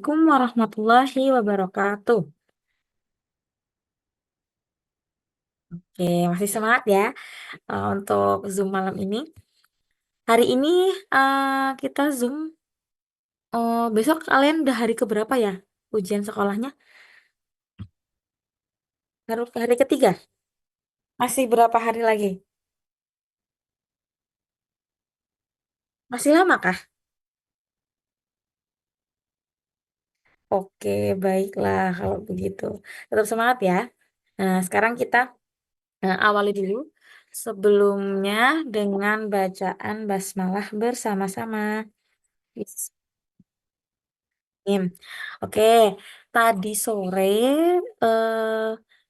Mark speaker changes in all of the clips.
Speaker 1: Assalamualaikum warahmatullahi wabarakatuh. Oke, masih semangat ya untuk Zoom malam ini. Hari ini kita Zoom. Besok kalian udah hari keberapa ya ujian sekolahnya? Baru hari ketiga? Masih berapa hari lagi? Masih lama kah? Oke, baiklah kalau begitu. Tetap semangat ya. Nah, sekarang kita awali dulu sebelumnya dengan bacaan basmalah bersama-sama. Im. Oke, tadi sore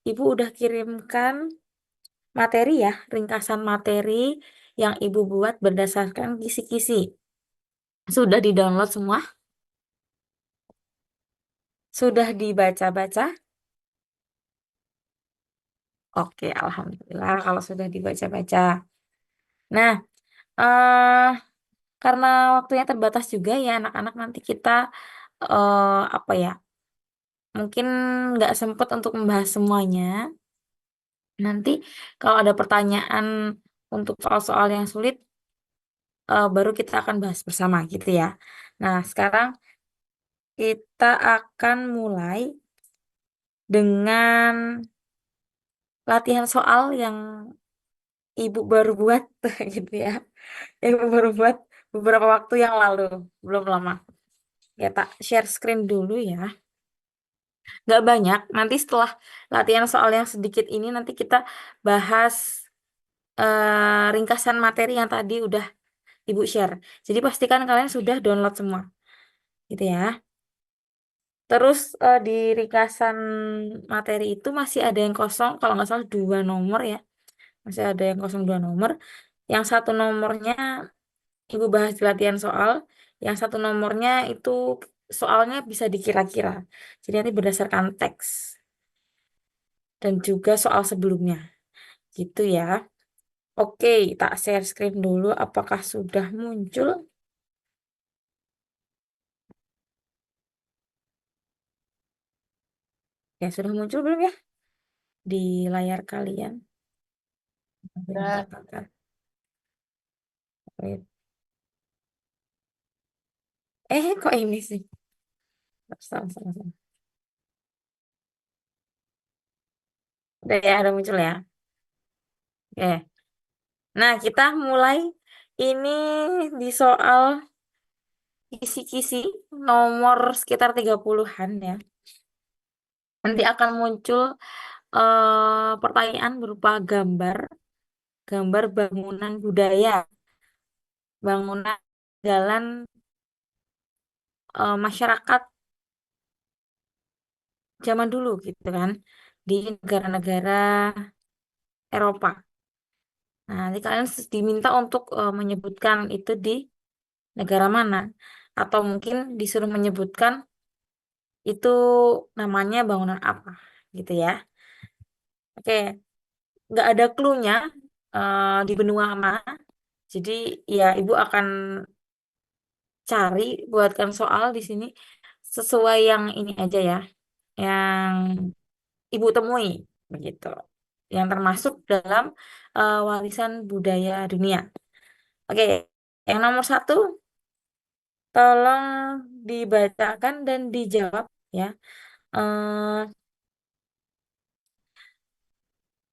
Speaker 1: Ibu udah kirimkan materi ya, ringkasan materi yang Ibu buat berdasarkan kisi-kisi. Sudah di-download semua? Sudah dibaca-baca? Oke, Alhamdulillah kalau sudah dibaca-baca. Nah, eh karena waktunya terbatas juga ya anak-anak, nanti kita apa ya, mungkin nggak sempat untuk membahas semuanya. Nanti kalau ada pertanyaan untuk soal-soal yang sulit, baru kita akan bahas bersama gitu ya. Nah, sekarang kita akan mulai dengan latihan soal yang Ibu baru buat gitu ya. Yang Ibu baru buat beberapa waktu yang lalu, belum lama. Ya, tak share screen dulu ya. Nggak banyak, nanti setelah latihan soal yang sedikit ini, nanti kita bahas ringkasan materi yang tadi udah Ibu share. Jadi pastikan kalian sudah download semua, gitu ya. Terus di ringkasan materi itu masih ada yang kosong, kalau nggak salah 2 nomor ya. Masih ada yang kosong 2 nomor. Yang satu nomornya Ibu bahas di latihan soal. Yang satu nomornya itu soalnya bisa dikira-kira. Jadi nanti berdasarkan teks dan juga soal sebelumnya. Gitu ya. Oke, tak share screen dulu. Apakah sudah muncul? Ya, sudah muncul belum ya di layar kalian?
Speaker 2: Ya,
Speaker 1: Bentar. Wait. Kok ini sih? Salah, salah, salah. Udah ya, udah muncul ya. Oke. Nah, kita mulai ini di soal kisi-kisi nomor sekitar 30-an ya. Nanti akan muncul pertanyaan berupa gambar bangunan budaya, bangunan jalan masyarakat zaman dulu gitu kan di negara-negara Eropa. Nah, nanti kalian diminta untuk menyebutkan itu di negara mana, atau mungkin disuruh menyebutkan itu namanya bangunan apa gitu ya. Oke, nggak ada clue-nya di benua mana. Jadi ya Ibu akan cari, buatkan soal di sini sesuai yang ini aja ya, yang Ibu temui begitu. Yang termasuk dalam warisan budaya dunia. Oke, yang nomor satu, tolong dibacakan dan dijawab ya. Eh,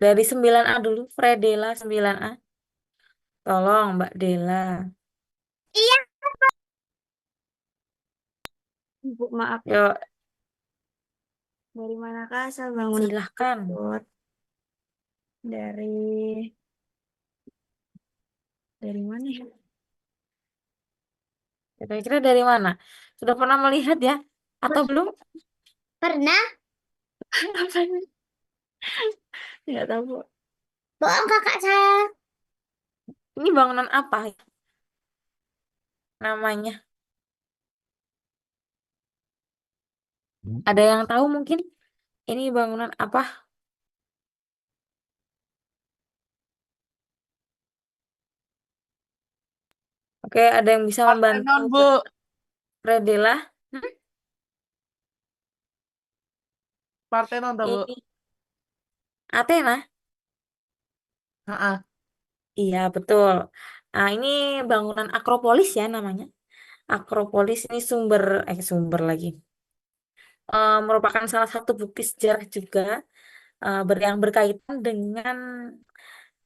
Speaker 1: dari 9A dulu, Fredela 9A. Tolong Mbak Dela.
Speaker 2: iya, Bu, maaf.
Speaker 1: Yuk,
Speaker 2: Dari manakah asal bangunan
Speaker 1: silahkan.
Speaker 2: tersebut? Dari mana ya?
Speaker 1: Kira-kira dari mana? Sudah pernah melihat ya? Atau belum?
Speaker 2: Pernah?
Speaker 1: Apa ini? Nggak tahu, Bu.
Speaker 2: Bohong kakak saya.
Speaker 1: Ini bangunan apa ya namanya? Ada yang tahu mungkin? Ini bangunan apa? Oke, ada yang bisa membantu
Speaker 2: Partenon, Bu.
Speaker 1: Fredela? Hmm?
Speaker 3: Partenon tau, Bu?
Speaker 1: Ini Athena.
Speaker 3: Heeh.
Speaker 1: Iya, betul. Nah, ini bangunan Akropolis ya namanya. Akropolis ini sumber lagi. Merupakan salah satu bukti sejarah juga yang berkaitan dengan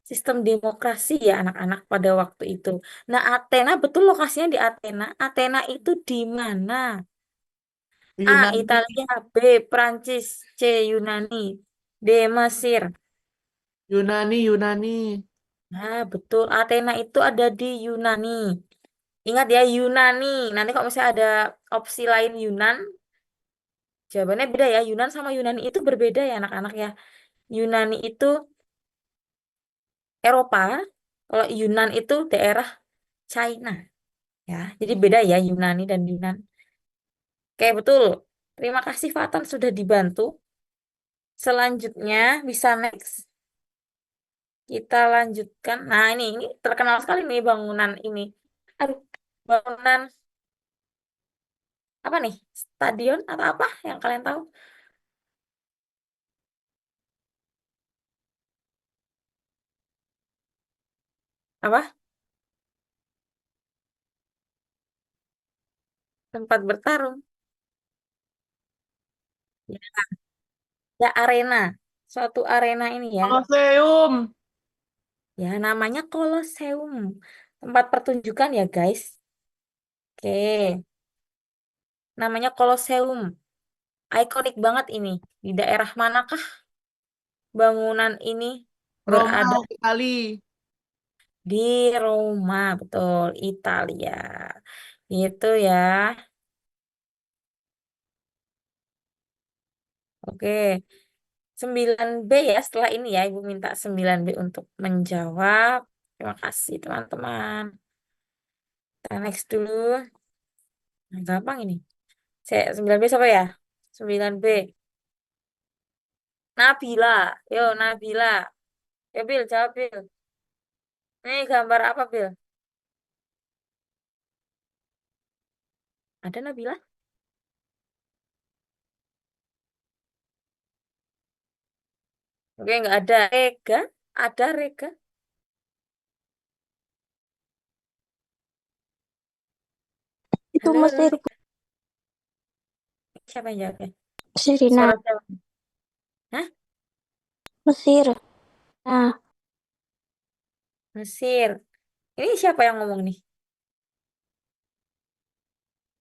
Speaker 1: sistem demokrasi ya anak-anak pada waktu itu. Nah, Athena betul lokasinya di Athena. Athena itu di mana? A.
Speaker 3: Yunani,
Speaker 1: Italia, B. Prancis, C. Yunani, D. Mesir.
Speaker 3: Yunani.
Speaker 1: Nah, betul. Athena itu ada di Yunani. Ingat ya, Yunani. Nanti kalau misalnya ada opsi lain Yunan, jawabannya beda ya. Yunan sama Yunani itu berbeda ya anak-anak ya. Yunani itu Eropa. Kalau Yunan itu daerah China. Ya, jadi beda ya Yunani dan Yunan. Oke, betul. Terima kasih Fatan sudah dibantu. Selanjutnya bisa next. Kita lanjutkan. Nah, ini terkenal sekali nih bangunan ini. Aduh, bangunan apa nih? Stadion atau apa yang kalian tahu? Apa? Tempat bertarung. Ya, ya arena. Suatu arena ini ya.
Speaker 3: Koloseum.
Speaker 1: Ya, namanya Colosseum. Tempat pertunjukan ya, guys. Oke. Namanya Colosseum. Ikonik banget ini. Di daerah manakah bangunan ini
Speaker 3: Roma,
Speaker 1: berada?
Speaker 3: Itali.
Speaker 1: Di Roma, betul, Italia. Itu ya. Oke. 9B ya setelah ini ya. Ibu minta 9B untuk menjawab. Terima kasih, teman-teman. Kita next dulu. Nah, gampang ini. 9B siapa ya? 9B. Nabila. Yo, Nabila. Ya, Bil, jawab, Bil. Ini gambar apa, Bil? Ada Nabila? Oke, nggak ada. Rega? Ada Rega?
Speaker 2: Itu
Speaker 1: Halo, halo,
Speaker 2: Mesir,
Speaker 1: Rega. Siapa yang jawabnya?
Speaker 2: Sirina,
Speaker 1: Suara siapa? Hah?
Speaker 2: Mesir. Nah,
Speaker 1: Mesir. Ini siapa yang ngomong nih?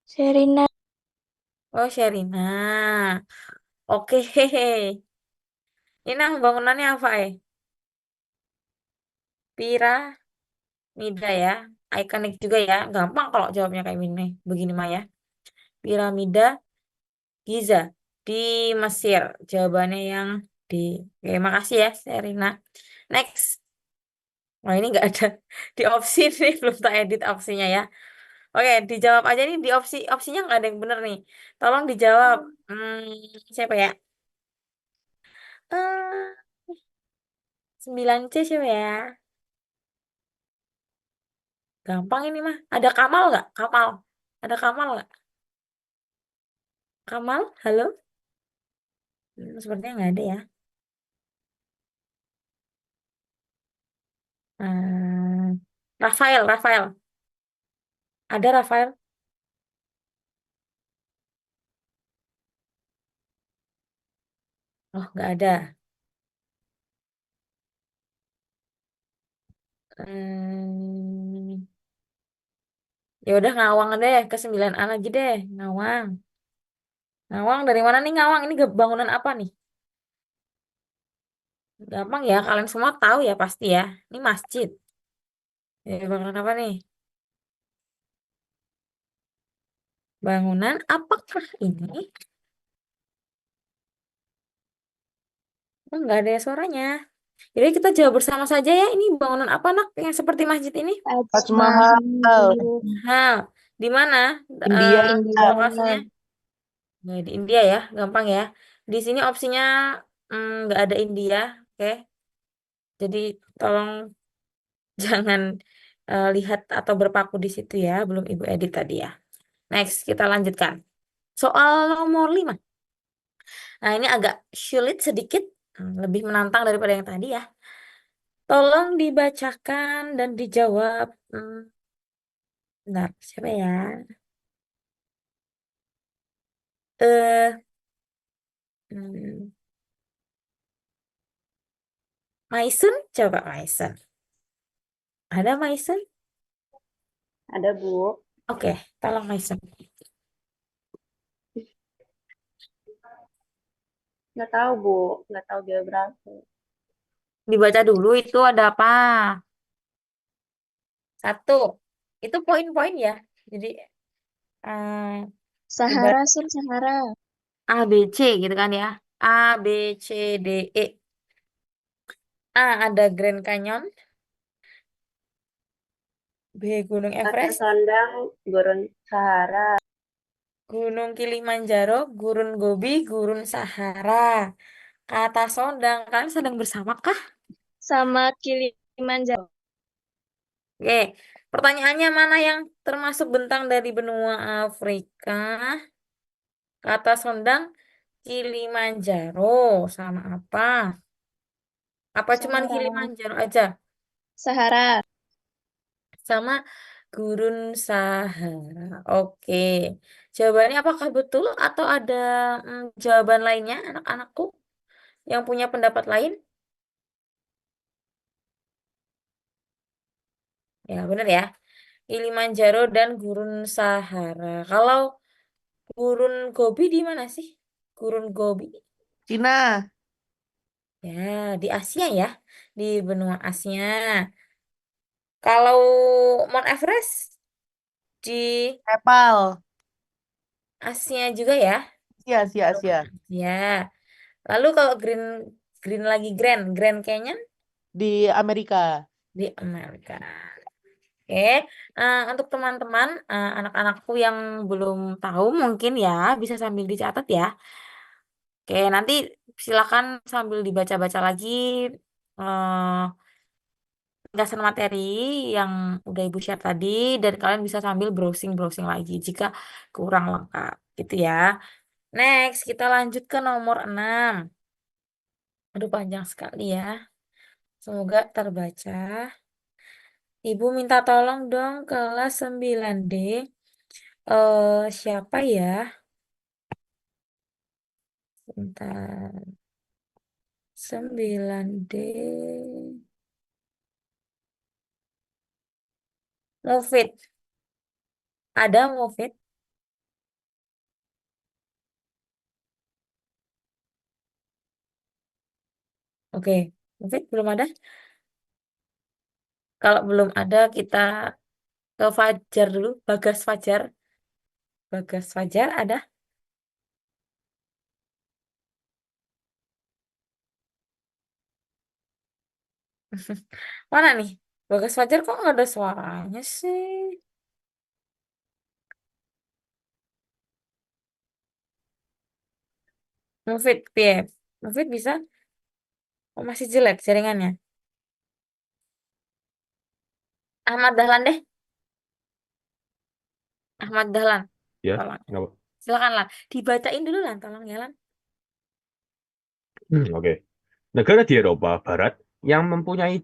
Speaker 2: Sirina,
Speaker 1: Oh, Sherina. Oke, hehe. Ini nama bangunannya apa, Piramida ya. Ikonik juga ya. Gampang kalau jawabnya kayak gini. Begini Maya. Piramida Giza di Mesir. Jawabannya yang di. Oke, makasih ya, Sherina. Next. Oh, ini nggak ada di opsi nih. Belum tak edit opsinya ya. Oke, dijawab aja nih di opsinya nggak ada yang bener nih. Tolong dijawab. Siapa ya? Eh, 9C siapa ya? Gampang ini mah. Ada Kamal nggak? Kamal. Ada Kamal nggak? Kamal, halo? Sepertinya nggak ada ya. Rafael. Ada Rafael? Oh, nggak ada. Hmm, ya udah Ngawang deh ke 9A lagi deh. Ngawang. Ngawang dari mana nih Ngawang? Ini bangunan apa nih? Gampang ya, kalian semua tahu ya pasti ya. Ini masjid. Ya, bangunan apa nih? Bangunan apakah ini? Oh, nggak ada suaranya. Jadi kita jawab bersama saja ya. Ini bangunan apa nak yang seperti masjid ini?
Speaker 3: Taj
Speaker 2: Taj
Speaker 3: Mahal.
Speaker 2: Mahal,
Speaker 1: Mahal. Di mana?
Speaker 3: India.
Speaker 2: India.
Speaker 1: Lokasinya? Nah, di India ya, gampang ya. Di sini opsinya nggak ada India, oke. Jadi tolong jangan lihat atau berpaku di situ ya, belum Ibu edit tadi ya. Next, kita lanjutkan. Soal nomor 5. Nah, ini agak sulit sedikit, lebih menantang daripada yang tadi ya. Tolong dibacakan dan dijawab. Bentar, siapa ya? Eh, hmm, Maisen? Coba Maisen. Ada Maisen?
Speaker 4: Ada, Bu.
Speaker 1: Oke, tolong Maisen.
Speaker 4: Nggak tahu, Bu. Nggak tahu geografi.
Speaker 1: Dibaca dulu itu ada apa? Satu, itu poin-poin ya. Jadi
Speaker 2: Sahara,
Speaker 1: ibarat
Speaker 2: Sur, Sahara.
Speaker 1: A, B, C gitu kan ya. A, B, C, D, E. A, ada Grand Canyon. B, Gunung
Speaker 4: Kata
Speaker 1: Everest.
Speaker 4: Sondang, Gurun Sahara.
Speaker 1: Gunung Kilimanjaro, Gurun Gobi, Gurun Sahara. Kata Sondang, kalian sedang bersama kah?
Speaker 2: Sama Kilimanjaro.
Speaker 1: Oke, pertanyaannya mana yang termasuk bentang dari benua Afrika? Kata Sondang, Kilimanjaro sama apa? Apa cuman
Speaker 2: Sahara.
Speaker 1: Kilimanjaro aja?
Speaker 2: Sahara.
Speaker 1: Sama Gurun Sahara. Oke. Jawabannya apakah betul atau ada jawaban lainnya anak-anakku yang punya pendapat lain? Ya, benar ya. Kilimanjaro dan Gurun Sahara. Kalau Gurun Gobi di mana sih? Gurun Gobi.
Speaker 3: Cina.
Speaker 1: Ya, di Asia ya. Di benua Asia. Kalau Mount Everest di
Speaker 3: Nepal.
Speaker 1: Asia juga ya.
Speaker 3: Asia, Asia, Asia.
Speaker 1: Ya. Lalu kalau Green Green lagi Grand Canyon
Speaker 3: Di Amerika.
Speaker 1: di Amerika. Oke, untuk teman-teman, anak-anakku yang belum tahu mungkin ya bisa sambil dicatat ya. Oke, nanti silakan sambil dibaca-baca lagi eh, ringkasan materi yang udah Ibu share tadi dan kalian bisa sambil browsing-browsing lagi jika kurang lengkap gitu ya. Next, kita lanjut ke nomor 6. Aduh, panjang sekali ya. Semoga terbaca. Ibu minta tolong dong kelas 9D. Siapa ya? Bentar. 9D. Mufid. Ada Mufid? Oke. Mufid belum ada? Kalau belum ada, kita ke Fajar dulu. Bagas Fajar. Bagas Fajar ada? Mana nih? Bagas Fajar kok nggak ada suaranya sih? Mufid, piye? Mufid bisa? Oh, masih jelek jaringannya. Ahmad Dahlan deh. Ahmad Dahlan.
Speaker 5: Ya,
Speaker 1: Tolong.
Speaker 5: kenapa?
Speaker 1: Silakan lah. Dibacain dulu lah, tolong ya Lan.
Speaker 5: Oke. Negara di Eropa Barat yang mempunyai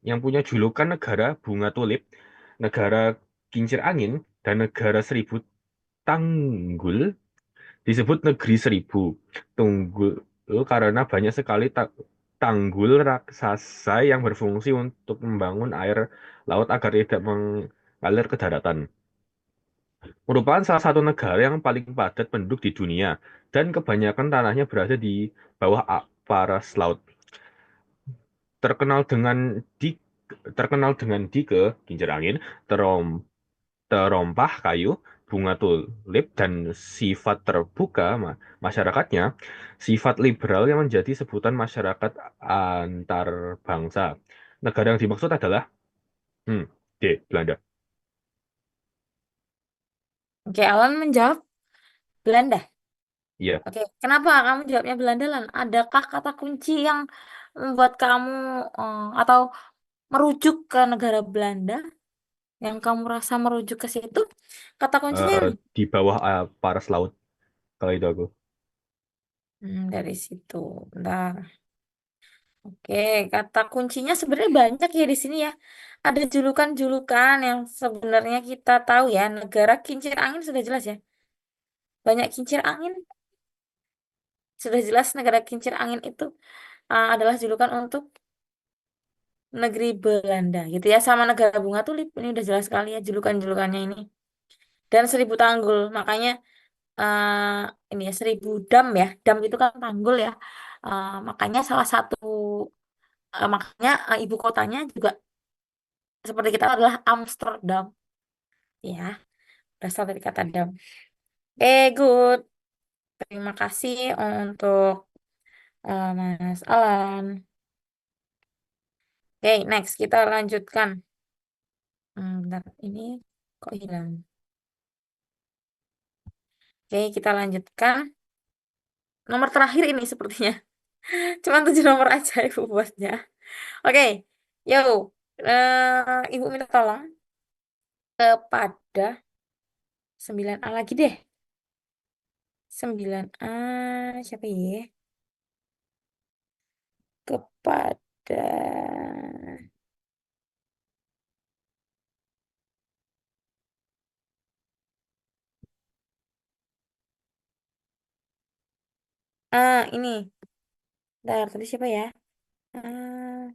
Speaker 5: yang punya julukan negara bunga tulip, negara kincir angin, dan negara seribu tanggul disebut negeri seribu tunggul karena banyak sekali tanggul raksasa yang berfungsi untuk membangun air laut agar tidak mengalir ke daratan. Merupakan salah satu negara yang paling padat penduduk di dunia, dan kebanyakan tanahnya berada di bawah paras laut. Terkenal dengan di terkenal dengan dike, kincir angin, terom, terompah kayu, bunga tulip, dan sifat terbuka masyarakatnya, sifat liberal yang menjadi sebutan masyarakat antar bangsa. Negara yang dimaksud adalah hmm, D. Belanda.
Speaker 1: Oke, Alan menjawab Belanda.
Speaker 5: Iya.
Speaker 1: Oke, kenapa kamu jawabnya Belanda, Lan? Adakah kata kunci yang membuat kamu atau merujuk ke negara Belanda yang kamu rasa merujuk ke situ? Kata kuncinya yang
Speaker 5: Di bawah paras laut kalau itu aku.
Speaker 1: Dari situ. Bentar. Oke, kata kuncinya sebenarnya banyak ya di sini ya. Ada julukan-julukan yang sebenarnya kita tahu ya. Negara kincir angin sudah jelas ya. Banyak kincir angin. Sudah jelas negara kincir angin itu adalah julukan untuk negeri Belanda gitu ya. Sama negara bunga tulip. Ini udah jelas sekali ya julukan-julukannya ini. Dan 1000 tanggul. Makanya ini ya 1000 dam ya. Dam itu kan tanggul ya. Makanya salah satu makanya ibu kotanya juga seperti kita tahu adalah Amsterdam ya, berasal dari kata dam. Good. Terima kasih untuk Mas Alan. Oke, next kita lanjutkan. Bentar, ini kok hilang? Oke, kita lanjutkan. Nomor terakhir ini sepertinya. Cuma 7 nomor aja ibu buatnya. Oke, yo, ibu minta tolong kepada 9A lagi deh. 9A siapa ya? Kepada ini. Bentar, tadi siapa ya? Ah,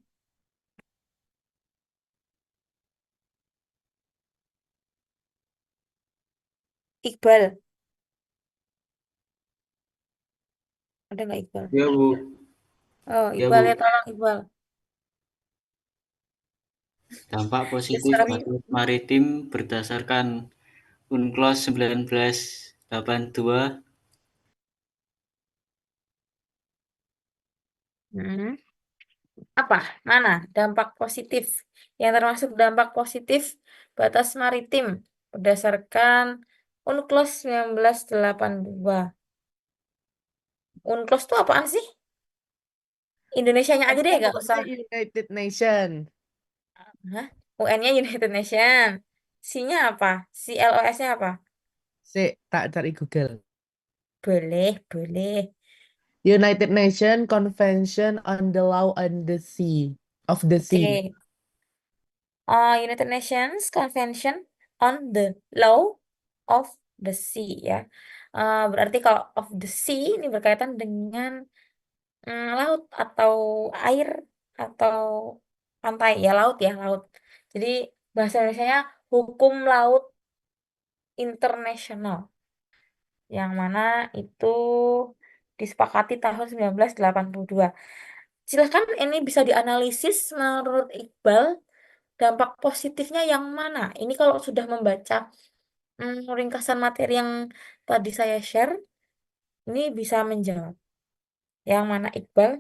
Speaker 1: Iqbal. Ada nggak Iqbal?
Speaker 6: Ya, Bu.
Speaker 1: Oh,
Speaker 6: Ya,
Speaker 1: Iqbal
Speaker 6: Bu.
Speaker 1: ya tolong Iqbal.
Speaker 6: Dampak positif
Speaker 1: Sorry.
Speaker 6: batas maritim berdasarkan UNCLOS 1982.
Speaker 1: Hmm. Apa? Mana? Dampak positif. Yang termasuk dampak positif batas maritim berdasarkan UNCLOS 1982. UNCLOS itu apaan sih? Indonesianya aja deh, gak usah.
Speaker 3: United Nation.
Speaker 1: Hah? UN-nya United Nation. C-nya apa? CLOS-nya apa?
Speaker 3: Tak cari Google.
Speaker 1: Boleh, boleh.
Speaker 3: United Nation Convention on the Law on the Sea of the Sea.
Speaker 1: Oke. United Nations Convention on the Law of the Sea ya. Berarti kalau of the sea ini berkaitan dengan laut atau air atau pantai ya laut ya laut. Jadi bahasa Indonesianya hukum laut internasional yang mana itu disepakati tahun 1982. Silahkan ini bisa dianalisis menurut Iqbal dampak positifnya yang mana? Ini kalau sudah membaca ringkasan materi yang tadi saya share, ini bisa menjawab. Yang mana Iqbal?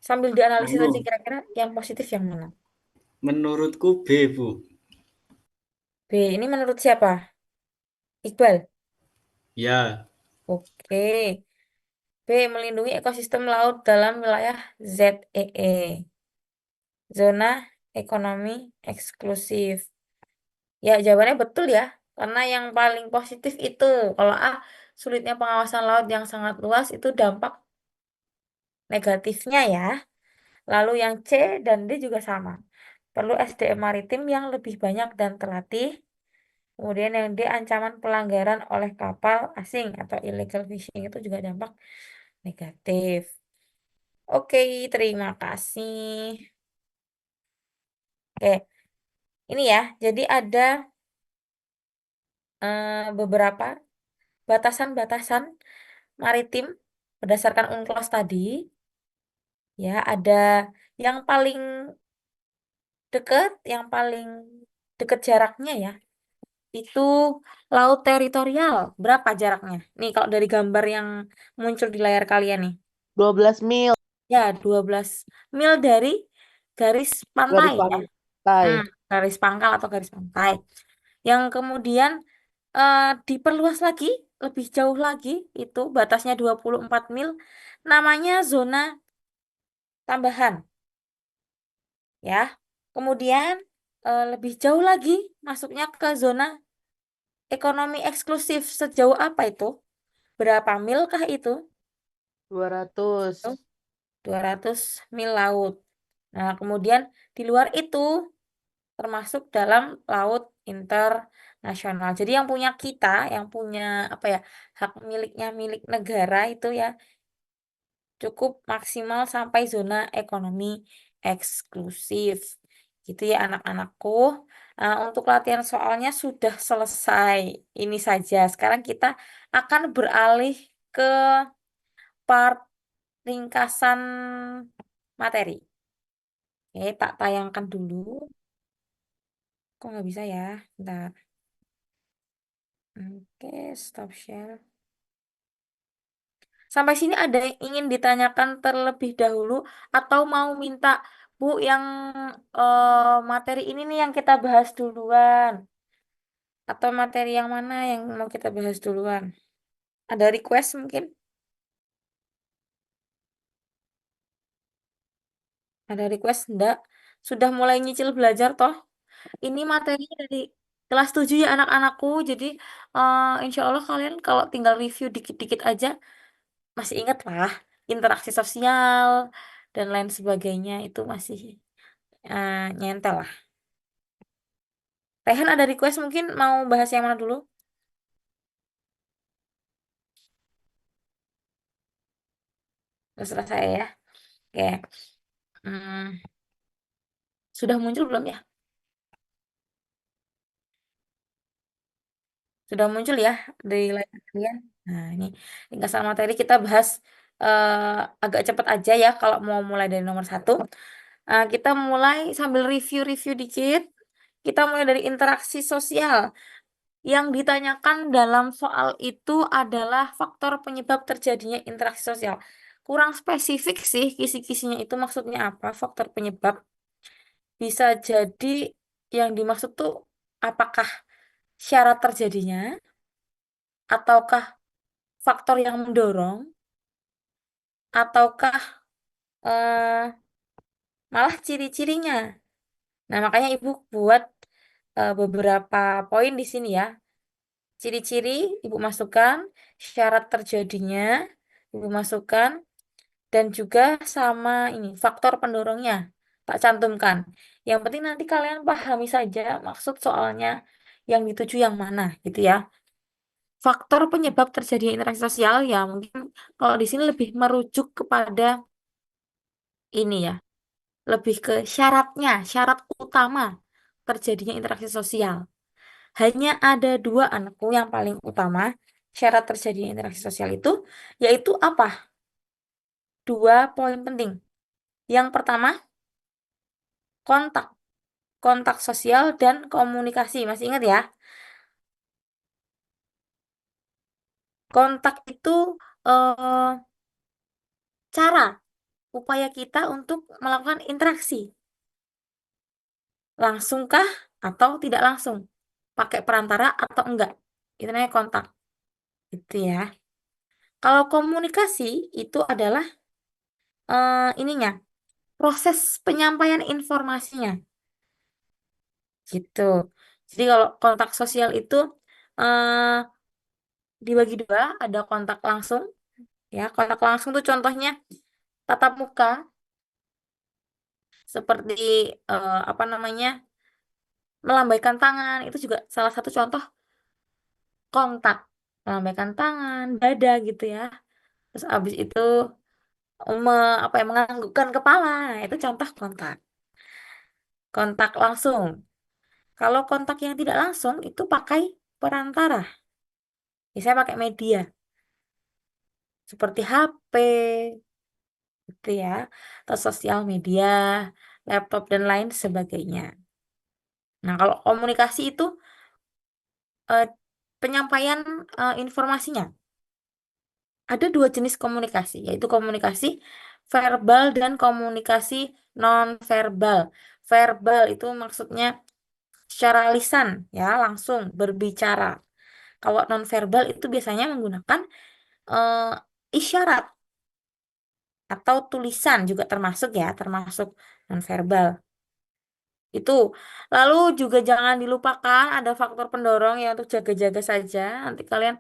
Speaker 1: Sambil dianalisis aja
Speaker 6: Anu,
Speaker 1: kira-kira yang positif yang mana?
Speaker 6: menurutku B, Bu.
Speaker 1: B, ini menurut siapa? Iqbal.
Speaker 6: Ya,
Speaker 1: Oke. B, melindungi ekosistem laut dalam wilayah ZEE. Zona ekonomi eksklusif. Ya, jawabannya betul ya. Karena yang paling positif itu, kalau A, sulitnya pengawasan laut yang sangat luas, itu dampak negatifnya ya. Lalu yang C dan D juga sama. Perlu SDM maritim yang lebih banyak dan terlatih. Kemudian yang D, ancaman pelanggaran oleh kapal asing atau illegal fishing itu juga dampak negatif. Oke, terima kasih. Oke, ini ya. Jadi ada beberapa batasan-batasan maritim berdasarkan UNCLOS tadi. Ya, ada yang paling yang paling dekat jaraknya ya. Itu laut teritorial. Berapa jaraknya? Nih, kalau dari gambar yang muncul di layar kalian nih.
Speaker 3: 12 mil
Speaker 1: Ya, 12 mil dari garis
Speaker 3: dari
Speaker 1: pantai ya.
Speaker 3: pantai.
Speaker 1: Garis pangkal atau garis pantai. Yang kemudian diperluas lagi, lebih jauh lagi, itu batasnya 24 mil. Namanya zona tambahan. Ya. Kemudian lebih jauh lagi masuknya ke zona ekonomi eksklusif. Sejauh apa itu? Berapa mil kah itu?
Speaker 3: 200.
Speaker 1: Tuh, 200 mil laut. Nah, kemudian di luar itu termasuk dalam laut internasional. Jadi yang punya kita, yang punya apa ya, hak miliknya milik negara itu ya cukup maksimal sampai zona ekonomi eksklusif. Gitu ya anak-anakku. Untuk latihan soalnya sudah selesai. Ini saja. Sekarang kita akan beralih ke part ringkasan materi. Oke, tak tayangkan dulu. Kok nggak bisa ya? Bentar. Oke, stop share. Sampai sini ada yang ingin ditanyakan terlebih dahulu atau mau minta Bu yang materi ini nih yang kita bahas duluan atau materi yang mana yang mau kita bahas duluan? Ada request mungkin? Ada request enggak? Sudah mulai nyicil belajar toh? Ini materi dari kelas 7 ya anak-anakku. Jadi insya Allah kalian kalau tinggal review dikit-dikit aja masih ingat lah interaksi sosial dan lain sebagainya itu masih nyentel lah. Rehan ada request mungkin mau bahas yang mana dulu? Terserah saya ya. Oke. Hmm, sudah muncul belum ya? Sudah muncul ya di layar kalian. Nah, ini ringkasan materi kita bahas agak cepat aja ya kalau mau mulai dari nomor 1. Kita mulai sambil review-review dikit. Kita mulai dari interaksi sosial. Yang ditanyakan dalam soal itu adalah faktor penyebab terjadinya interaksi sosial. Kurang spesifik sih kisi-kisinya itu maksudnya apa, faktor penyebab. Bisa jadi yang dimaksud tuh apakah syarat terjadinya, ataukah faktor yang mendorong, ataukah eh, malah ciri-cirinya. Nah, makanya Ibu buat beberapa poin di sini ya. Ciri-ciri Ibu masukkan, syarat terjadinya Ibu masukkan, dan juga sama ini faktor pendorongnya tak cantumkan. Yang penting nanti kalian pahami saja maksud soalnya yang dituju yang mana gitu ya. Faktor penyebab terjadinya interaksi sosial ya mungkin kalau di sini lebih merujuk kepada ini ya, lebih ke syaratnya, syarat utama terjadinya interaksi sosial. Hanya ada dua anakku yang paling utama syarat terjadinya interaksi sosial itu, yaitu apa? Dua poin penting. Yang pertama, kontak. Kontak sosial dan komunikasi. Masih ingat ya? Kontak itu eh, cara, upaya kita untuk melakukan interaksi. Langsungkah atau tidak langsung? Pakai perantara atau enggak? Itu namanya kontak. Itu ya. Kalau komunikasi itu adalah ininya, proses penyampaian informasinya. Gitu. Jadi kalau kontak sosial itu eh, dibagi dua, ada kontak langsung. Ya, kontak langsung tuh contohnya tatap muka, seperti apa namanya, melambaikan tangan, itu juga salah satu contoh kontak. Melambaikan tangan, dada gitu ya. Terus abis itu apa ya, menganggukkan kepala, nah, itu contoh kontak. Kontak langsung. Kalau kontak yang tidak langsung itu pakai perantara. Biasanya pakai media seperti HP gitu ya, atau sosial media, laptop dan lain sebagainya. Nah, kalau komunikasi itu eh, penyampaian informasinya. Ada dua jenis komunikasi, yaitu komunikasi verbal dan komunikasi non-verbal. Verbal itu maksudnya secara lisan, ya, langsung berbicara. Kalau non-verbal itu biasanya menggunakan isyarat atau tulisan juga termasuk ya, termasuk non-verbal. Itu. Lalu juga jangan dilupakan ada faktor pendorong ya untuk jaga-jaga saja. Nanti kalian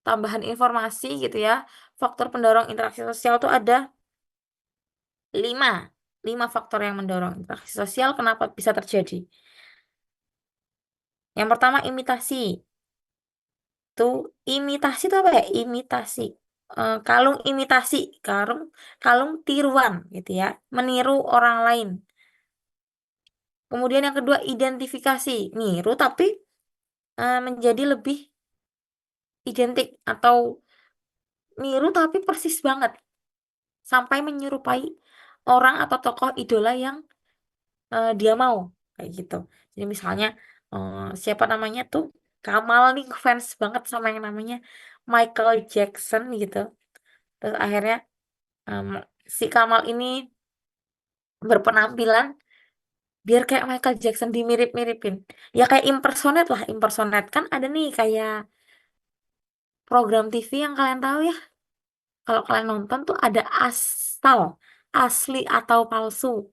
Speaker 1: tambahan informasi gitu ya. Faktor pendorong interaksi sosial tuh ada 5. 5 faktor yang mendorong interaksi sosial kenapa bisa terjadi. Yang pertama imitasi. Tuh imitasi itu apa ya? Imitasi. Kalung imitasi, kalung tiruan gitu ya. Meniru orang lain. Kemudian yang kedua identifikasi. Niru tapi menjadi lebih identik atau niru tapi persis banget. Sampai menyerupai orang atau tokoh idola yang dia mau kayak gitu. Jadi misalnya siapa namanya tuh Kamal nih fans banget sama yang namanya Michael Jackson gitu. Terus akhirnya em, si Kamal ini berpenampilan biar kayak Michael Jackson dimirip-miripin. Ya kayak impersonate lah, impersonate kan ada nih kayak program TV yang kalian tahu ya. Kalau kalian nonton tuh ada asal, asli atau palsu.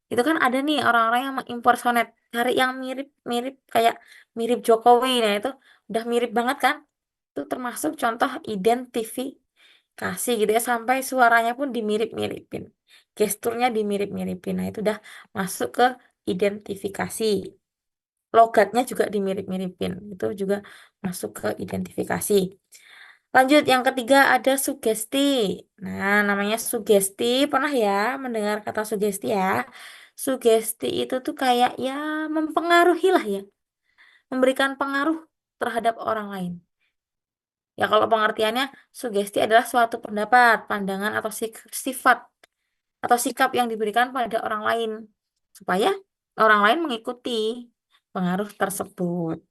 Speaker 1: Itu kan ada nih orang-orang yang mengimpersonate, cari yang mirip-mirip kayak mirip Jokowi. Nah, itu udah mirip banget kan? Itu termasuk contoh identifikasi gitu ya, sampai suaranya pun dimirip-miripin. Gesturnya dimirip-miripin. Nah, itu udah masuk ke identifikasi. Logatnya juga dimirip-miripin. Itu juga masuk ke identifikasi. Lanjut, yang ketiga ada sugesti. Nah, namanya sugesti. Pernah ya mendengar kata sugesti ya? Sugesti itu tuh kayak ya mempengaruhi lah ya. Memberikan pengaruh terhadap orang lain. Ya kalau pengertiannya, sugesti adalah suatu pendapat, pandangan, atau sifat atau sikap yang diberikan pada orang lain. Supaya orang lain mengikuti pengaruh tersebut.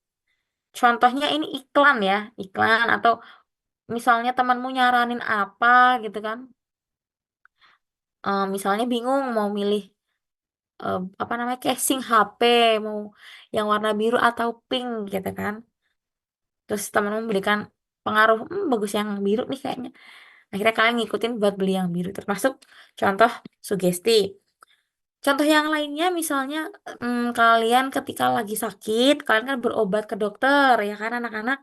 Speaker 1: Contohnya ini iklan ya, iklan atau misalnya temanmu nyaranin apa gitu kan. Misalnya bingung mau milih apa namanya casing HP, mau yang warna biru atau pink gitu kan. Terus temanmu memberikan pengaruh, bagus yang biru nih kayaknya. Akhirnya kalian ngikutin buat beli yang biru. Termasuk contoh sugesti. Contoh yang lainnya misalnya kalian ketika lagi sakit, kalian kan berobat ke dokter ya kan anak-anak.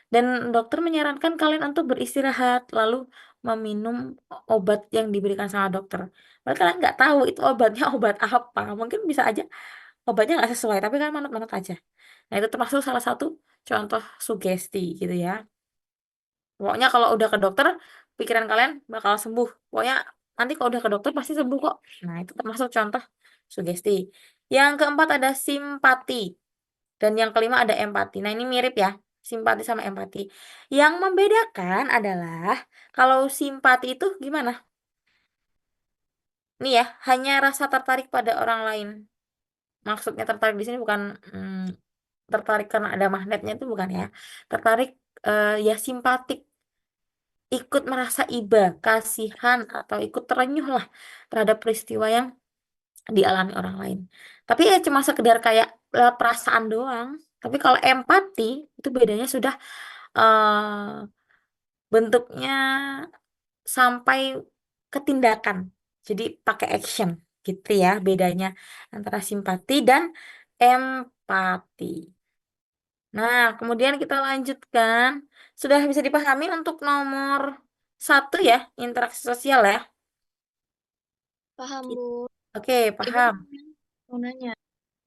Speaker 1: Dan dokter menyarankan kalian untuk beristirahat, lalu meminum obat yang diberikan sama dokter. Padahal kalian nggak tahu itu obatnya obat apa. Mungkin bisa aja obatnya nggak sesuai, tapi kan manut-manut aja. Nah, itu termasuk salah satu contoh sugesti gitu ya. Pokoknya kalau udah ke dokter, pikiran kalian bakal sembuh. Pokoknya nanti kalau udah ke dokter pasti sembuh kok. Nah, itu termasuk contoh sugesti. Yang keempat ada simpati. Dan yang kelima ada empati. Nah, ini mirip ya, simpati sama empati. Yang membedakan adalah kalau simpati itu gimana? Nih ya, hanya rasa tertarik pada orang lain. Maksudnya tertarik di sini bukan tertarik karena ada magnetnya itu bukan ya. Tertarik ya simpatik, ikut merasa iba, kasihan atau ikut terenyuh lah terhadap peristiwa yang dialami orang lain. Tapi ya cuma sekedar kayak lewat perasaan doang. Tapi kalau empati itu bedanya sudah bentuknya sampai ke tindakan. Jadi pakai action gitu ya bedanya antara simpati dan empati. Nah, kemudian kita lanjutkan. Sudah bisa dipahami untuk nomor 1 ya, interaksi sosial ya.
Speaker 2: Paham, Bu.
Speaker 1: Oke,
Speaker 2: Ibu
Speaker 1: paham.
Speaker 2: mau nanya,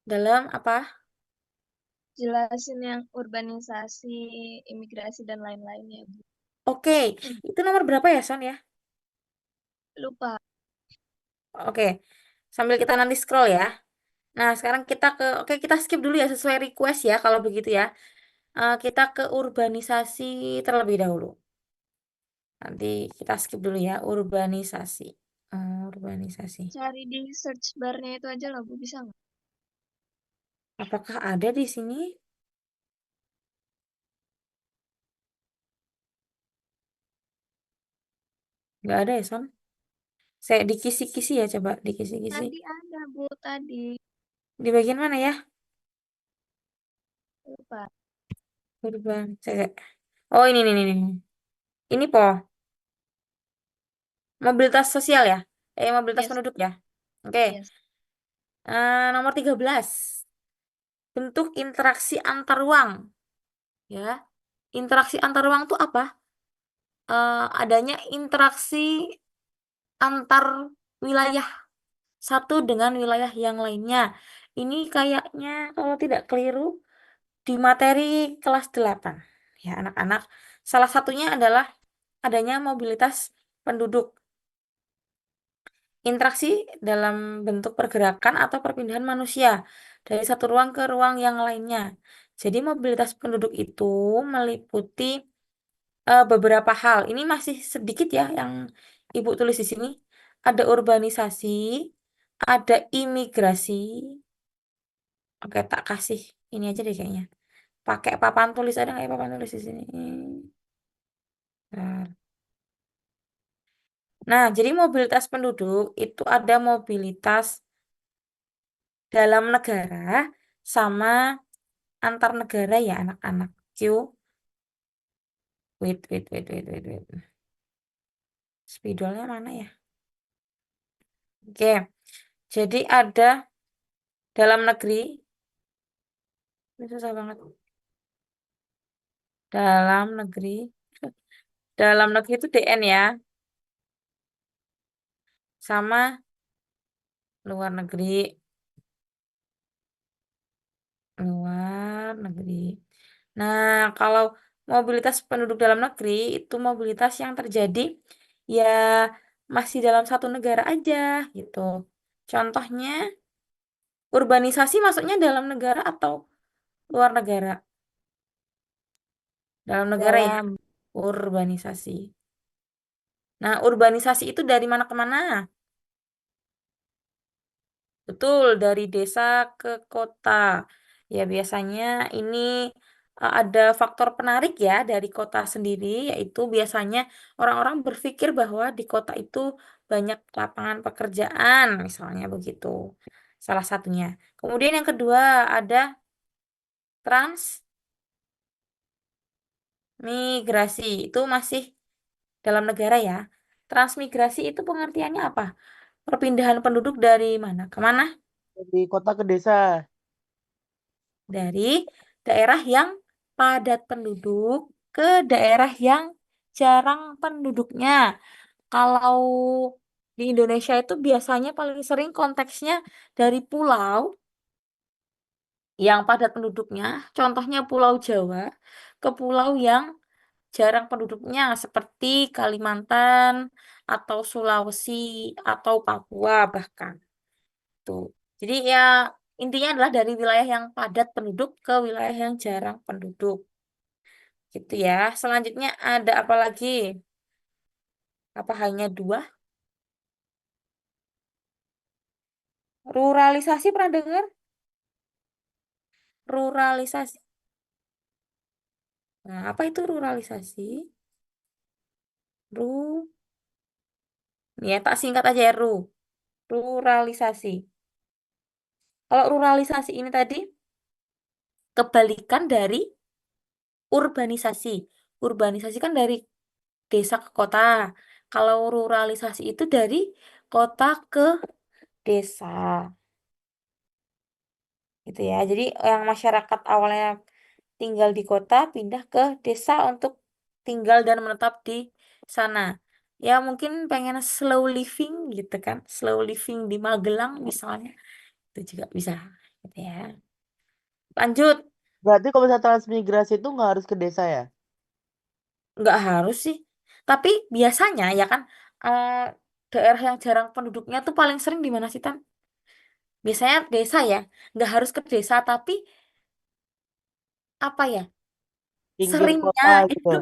Speaker 1: Dalam apa?
Speaker 2: jelasin yang urbanisasi, imigrasi, dan lain-lainnya, Bu.
Speaker 1: Oke, itu nomor berapa ya, Son ya?
Speaker 2: Lupa.
Speaker 1: Oke, sambil kita nanti scroll ya. Nah, sekarang oke kita skip dulu ya sesuai request ya kalau begitu ya. Kita ke urbanisasi terlebih dahulu. Nanti kita skip dulu ya, urbanisasi. Urbanisasi.
Speaker 2: Cari di search bar-nya itu aja lah, Bu. Bisa nggak?
Speaker 1: Apakah ada di sini? Nggak ada ya, Son? Saya dikisi-kisi ya, coba dikisi-kisi.
Speaker 2: Tadi ada, Bu. Tadi.
Speaker 1: Di bagian mana ya?
Speaker 2: Lupa.
Speaker 1: Urban. Oh, ini. Ini po. Mobilitas sosial ya? Mobilitas
Speaker 2: Yes.
Speaker 1: penduduk ya? Oke.
Speaker 2: Yes.
Speaker 1: Nomor 13. Bentuk interaksi antar ruang. Ya. Interaksi antar ruang tuh apa? Adanya interaksi antar wilayah satu dengan wilayah yang lainnya. Ini kayaknya kalau tidak keliru di materi kelas 8. Ya, anak-anak. Salah satunya adalah adanya mobilitas penduduk. Interaksi dalam bentuk pergerakan atau perpindahan manusia dari satu ruang ke ruang yang lainnya. Jadi mobilitas penduduk itu meliputi beberapa hal. Ini masih sedikit ya yang Ibu tulis di sini. Ada urbanisasi, ada imigrasi. Oke, tak kasih ini aja deh kayaknya. Pakai papan tulis, ada nggak ya papan tulis di sini? Bentar. Nah, jadi mobilitas penduduk itu ada mobilitas dalam negara sama antar negara ya anak-anak. Q. Wait. Spidolnya mana ya? Oke, jadi ada dalam negeri. Ini susah banget. Dalam negeri. Dalam negeri itu DN ya. Sama luar negeri. Luar negeri. Nah, kalau mobilitas penduduk dalam negeri itu mobilitas yang terjadi ya masih dalam satu negara aja gitu. Contohnya urbanisasi masuknya dalam negara atau luar negara? Dalam negara ya,
Speaker 3: Dalam
Speaker 1: urbanisasi. Nah, urbanisasi itu dari mana ke mana? Betul, dari desa ke kota. Ya, biasanya ini ada faktor penarik ya dari kota sendiri, yaitu biasanya orang-orang berpikir bahwa di kota itu banyak lapangan pekerjaan, misalnya begitu. Salah satunya. Kemudian yang kedua ada transmigrasi. Itu masih dalam negara ya. Transmigrasi itu pengertiannya apa? Perpindahan penduduk dari mana ke mana?
Speaker 3: dari kota ke desa.
Speaker 1: Dari daerah yang padat penduduk ke daerah yang jarang penduduknya. Kalau di Indonesia itu biasanya paling sering konteksnya dari pulau yang padat penduduknya, contohnya Pulau Jawa, ke pulau yang jarang penduduknya seperti Kalimantan atau Sulawesi atau Papua bahkan. Tuh. Jadi ya intinya adalah dari wilayah yang padat penduduk ke wilayah yang jarang penduduk. Gitu ya. Selanjutnya ada apa lagi? Apa hanya dua? Ruralisasi pernah dengar? Ruralisasi. Nah, apa itu ruralisasi? Ru, ya tak singkat aja ya, Ruralisasi. Kalau ruralisasi ini tadi kebalikan dari urbanisasi. Urbanisasi kan dari desa ke kota. Kalau ruralisasi itu dari kota ke desa. Gitu ya. Jadi yang masyarakat awalnya tinggal di kota pindah ke desa untuk tinggal dan menetap di sana. Ya mungkin pengen slow living gitu kan. Slow living di Magelang misalnya. Itu juga bisa gitu ya. Lanjut.
Speaker 3: Berarti kalau misalnya transmigrasi itu nggak harus ke desa ya?
Speaker 1: Nggak harus sih. Tapi biasanya ya kan eh, daerah yang jarang penduduknya tuh paling sering di mana sih, Tan? Biasanya desa ya. Nggak harus ke desa tapi apa ya?
Speaker 3: Pinggir
Speaker 1: Seringnya
Speaker 3: kota gitu.
Speaker 1: itu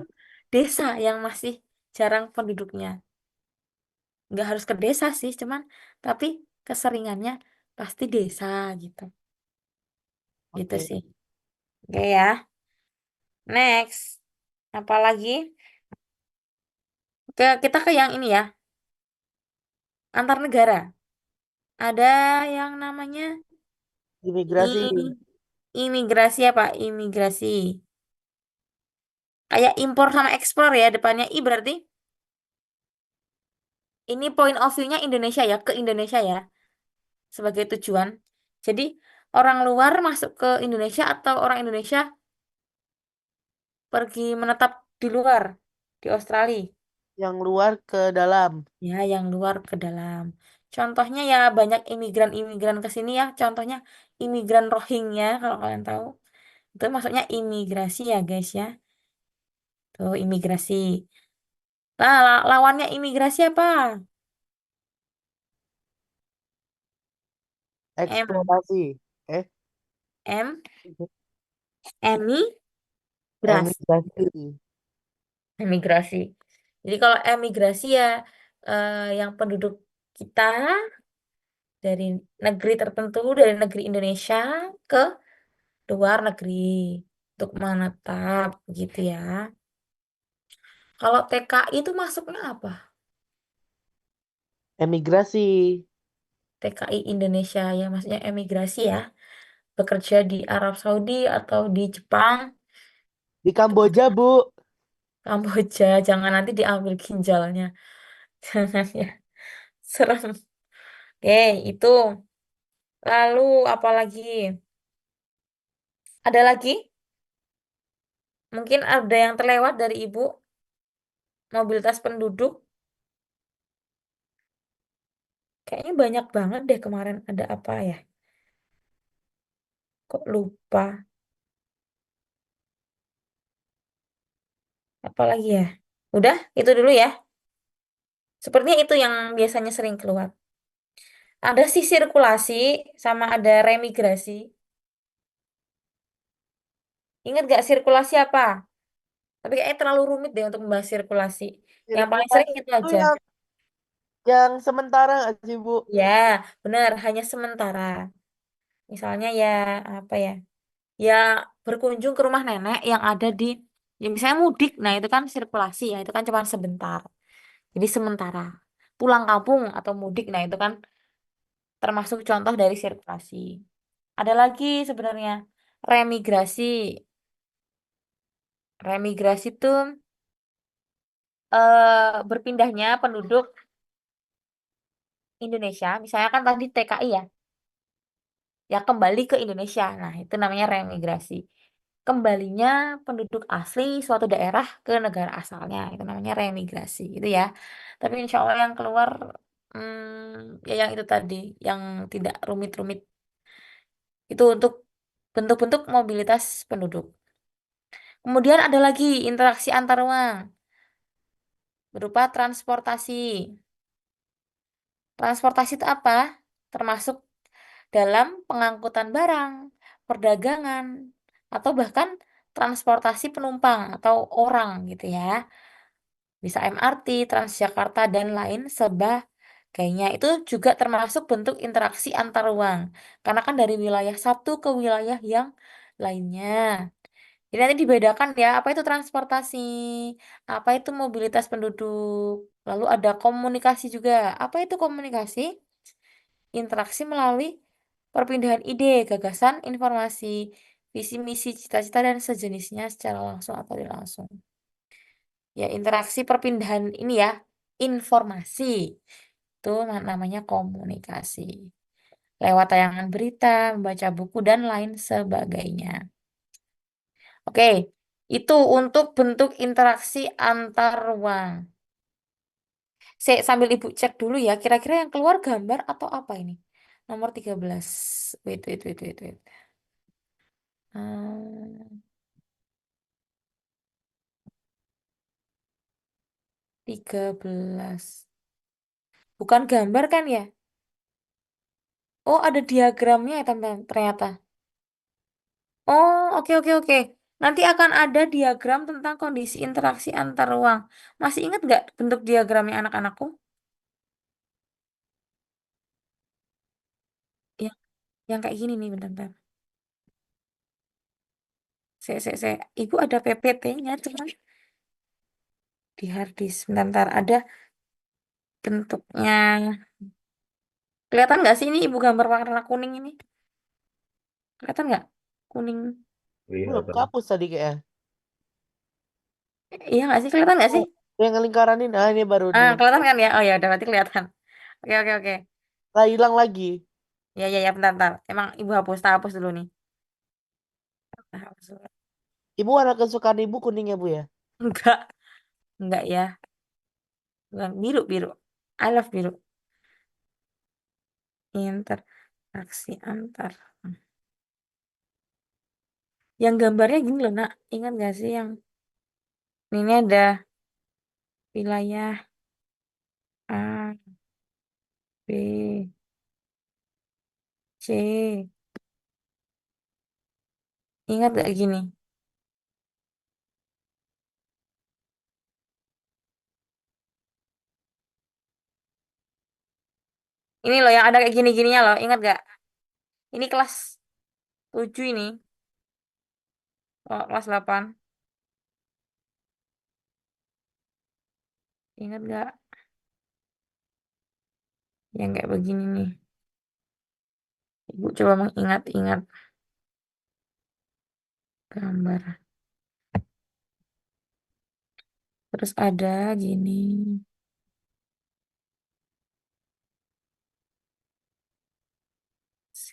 Speaker 1: desa yang masih jarang penduduknya. Nggak harus ke desa sih, cuman tapi keseringannya pasti desa gitu. Gitu
Speaker 3: Oke.
Speaker 1: sih. Oke ya. Next. Apalagi? Oke, kita ke yang ini ya. Antar negara. Ada yang namanya
Speaker 3: Imigrasi.
Speaker 1: i- imigrasi apa? Imigrasi. Kayak impor sama ekspor ya depannya I berarti. Ini point of view-nya Indonesia ya, ke Indonesia ya. Sebagai tujuan. Jadi orang luar masuk ke Indonesia atau orang Indonesia pergi menetap di luar, di Australia.
Speaker 3: Yang luar ke dalam.
Speaker 1: Ya, yang luar ke dalam. Contohnya ya banyak imigran-imigran ke sini ya. Contohnya imigran Rohingya kalau kalian tahu. Itu maksudnya imigrasi ya guys ya. Tuh imigrasi. Nah, lawannya imigrasi apa? M.
Speaker 3: Eksploitasi. Eh,
Speaker 1: M. Emigrasi.
Speaker 3: emigrasi.
Speaker 1: Emigrasi. Jadi kalau emigrasi ya yang penduduk kita dari negeri tertentu, dari negeri Indonesia ke luar negeri untuk menetap gitu ya. Kalau TKI itu masuknya apa?
Speaker 3: Emigrasi.
Speaker 1: TKI Indonesia ya, maksudnya emigrasi ya. Bekerja di Arab Saudi atau di Jepang,
Speaker 3: Di Kamboja, Bu.
Speaker 1: Kamboja, jangan nanti diambil ginjalnya. Jangan ya, serem. Oke, itu. Lalu apa lagi? Ada lagi? Mungkin ada yang terlewat dari Ibu, mobilitas penduduk. Kayaknya banyak banget deh kemarin ada apa ya? Kok lupa? Apa lagi ya? Udah, itu dulu ya. Sepertinya itu yang biasanya sering keluar. Ada sih sirkulasi sama ada remigrasi. Ingat gak sirkulasi apa? Tapi kayaknya terlalu rumit deh untuk membahas sirkulasi. Yang paling sering
Speaker 3: Sirkulasi
Speaker 1: itu
Speaker 3: itu
Speaker 1: aja.
Speaker 3: yang sementara nggak sih, Bu?
Speaker 1: Ya, benar, hanya sementara. Misalnya ya, apa ya? Ya berkunjung ke rumah nenek yang ada di, ya misalnya mudik. Nah, itu kan sirkulasi ya, itu kan cuma sebentar. Jadi sementara. Pulang kampung atau mudik, nah itu kan termasuk contoh dari sirkulasi. Ada lagi sebenarnya remigrasi. Remigrasi itu berpindahnya penduduk Indonesia, misalnya kan tadi TKI ya, ya kembali ke Indonesia. Nah, itu namanya remigrasi. Kembalinya penduduk asli suatu daerah ke negara asalnya, itu namanya remigrasi, gitu ya. Tapi insya Allah yang keluar, ya yang itu tadi, yang tidak rumit-rumit, itu untuk bentuk-bentuk mobilitas penduduk. Kemudian ada lagi interaksi antar ruang berupa transportasi. Transportasi itu apa? Termasuk dalam pengangkutan barang, perdagangan, atau bahkan transportasi penumpang atau orang gitu ya. Bisa MRT, Transjakarta, dan lain sebagainya. Itu juga termasuk bentuk interaksi antar ruang. Karena kan dari wilayah satu ke wilayah yang lainnya. Jadi nanti dibedakan ya, apa itu transportasi, apa itu mobilitas penduduk. Lalu ada komunikasi juga. Apa itu komunikasi? Interaksi melalui perpindahan ide, gagasan, informasi, visi misi, cita-cita, dan sejenisnya secara langsung atau tidak langsung. Ya, interaksi perpindahan ini ya, informasi. Itu namanya komunikasi. Lewat tayangan berita, membaca buku, dan lain sebagainya. Oke, itu untuk bentuk interaksi antar ruang. Sambil Ibu cek dulu ya, kira-kira yang keluar gambar atau apa ini? Nomor 13. Wait, wait, wait, wait, wait. Hmm, 13. Bukan gambar kan ya? Oh, ada diagramnya ya, teman ternyata. Oh, oke, oke, oke. Nanti akan ada diagram tentang kondisi interaksi antar ruang. Masih ingat nggak bentuk diagramnya anak-anakku? Ya, yang kayak gini nih, bentar-bentar. Ibu ada PPT-nya, cuman di harddisk. Bentar-bentar, ada bentuknya. Kelihatan nggak sih ini ibu gambar warna kuning ini? Kelihatan nggak? Kuning.
Speaker 3: Belum
Speaker 5: Kelihatan.
Speaker 3: kapus tadi kayaknya.
Speaker 1: Iya nggak sih? Kelihatan nggak sih?
Speaker 3: Oh, yang ngelingkaranin. Ah, ini baru
Speaker 1: Ah,
Speaker 3: nih.
Speaker 1: kelihatan kan ya? Oh ya, udah berarti kelihatan. Oke, oke, oke.
Speaker 3: Lah, hilang lagi.
Speaker 1: Ya, ya, ya, bentar, bentar. Emang ibu hapus, tak hapus dulu nih. Tak hapus dulu.
Speaker 3: Ibu warna kesukaan ibu kuning ya Bu ya?
Speaker 1: Enggak ya. Bukan biru, biru. I love biru. Interaksi antar. Yang gambarnya gini loh, Nak. Ingat gak sih yang ini ada wilayah A, B, C. Ingat gak gini? Ini loh yang ada kayak gini-gininya loh. Ingat gak? Ini kelas 7 ini. Oh, kelas 8. Ingat gak? Yang kayak begini nih. Ibu coba mengingat-ingat gambar. Terus ada gini.